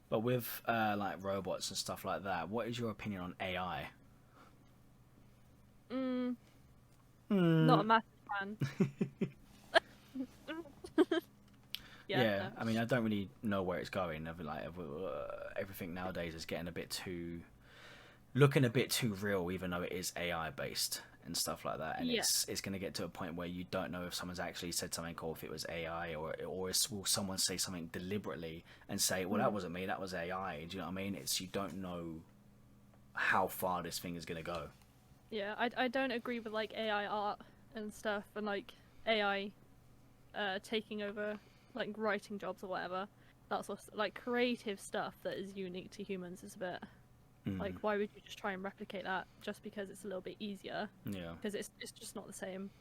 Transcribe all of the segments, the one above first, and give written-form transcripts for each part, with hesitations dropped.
But with like robots and stuff like that, what is your opinion on AI? Mm, not a Mm. massive fan. Yeah, Yeah, no. I mean, I don't really know where it's going. Everything nowadays is getting a bit too, looking a bit too real, even though it is AI based and stuff like that. And Yeah. it's going to get to a point where you don't know if someone's actually said something or if it was AI will someone say something deliberately and say, well, that Mm. wasn't me, that was AI. Do you know what I mean? It's you don't know how far this thing is going to go. Yeah, I don't agree with like AI art and stuff and like AI taking over like writing jobs or whatever. That sort of like creative stuff that is unique to humans is a bit like Mm, why would you just try and replicate that just because it's a little bit easier? yeah. Because it's just not the same.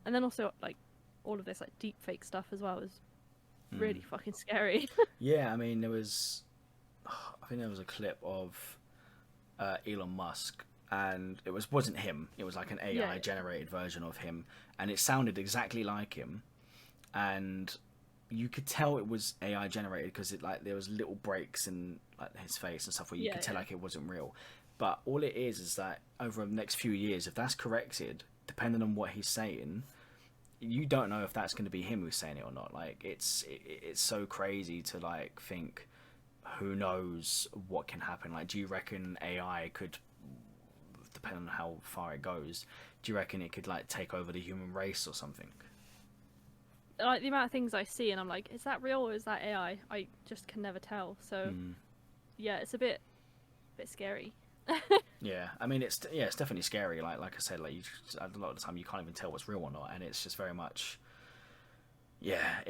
And then also like all of this like deep fake stuff as well is Mm. really fucking scary. Yeah, I mean, I think there was a clip of Elon Musk, and wasn't him. It was like an Yeah, AI generated version of him, and it sounded exactly like him. And you could tell it was AI generated because it like there was little breaks in like his face and stuff where you yeah, could tell yeah, like it wasn't real. But all it is that over the next few years, if that's corrected, depending on what he's saying, you don't know if that's going to be him who's saying it or not. Like it's so crazy to like think who knows what can happen. Like, do you reckon AI could, depending on how far it goes, do you reckon it could like take over the human race or something? yeah. Like the amount of things I see and I'm like, is that real or is that AI? I just can never tell. So Mm. yeah, it's a bit scary. Yeah, I mean it's definitely scary. Like I said, a lot of the time you can't even tell what's real or not, and it's just very much yeah.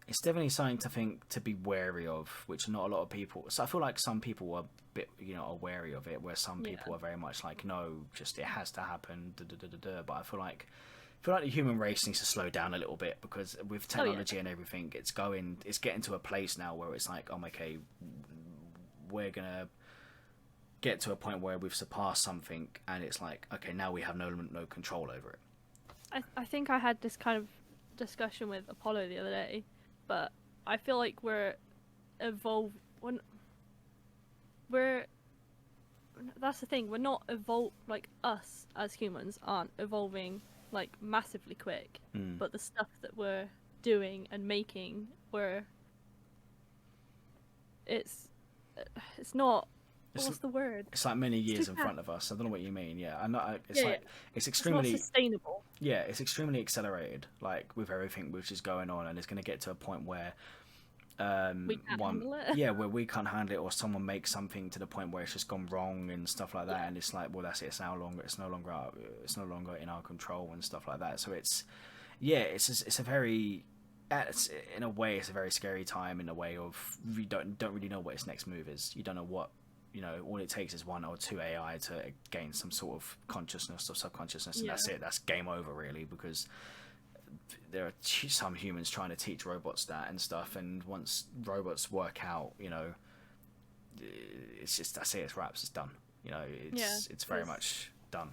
It's definitely something to think to be wary of, which not a lot of people. So I feel like some people are a bit, are wary of it, where some Yeah. people are very much like, no, just it has to happen. Da, da, da, da, da. But I feel like the human race needs to slow down a little bit because with Oh yeah, technology and everything, it's getting to a place now where it's like, oh, okay, we're gonna get to a point where we've surpassed something, and it's like, okay, now we have no control over it. I think I had this kind of discussion with Apollo the other day, but I feel like evolve when we're that's the thing, we're not evolve like us as humans aren't evolving like massively quick, Mm. but the stuff that we're doing and making we're it's it's not It's what's the word? it's like many It's too years in fast. front of us. I don't know what you mean. Yeah, I'm not. It's Yeah, yeah. like it's It's not extremely sustainable. yeah, it's extremely accelerated. Like with everything which is going on, and it's going to get to a point where We can't one handle it. yeah where we can't handle it or someone makes something to the point where it's just gone wrong and stuff like that, Yeah. and it's like, well, that's it. It's no longer in our control and stuff like that. So yeah, it's a very it's, in a way it's a very scary time in a way of you don't really know what its next move is. You don't know what all it takes is one or two AI to gain some sort of consciousness or subconsciousness, and Yeah. that's it. That's game over really because there are some humans trying to teach robots that and stuff, and once robots work out, it's just that's it. It's wraps. It's done. Yeah. It's very Because much done.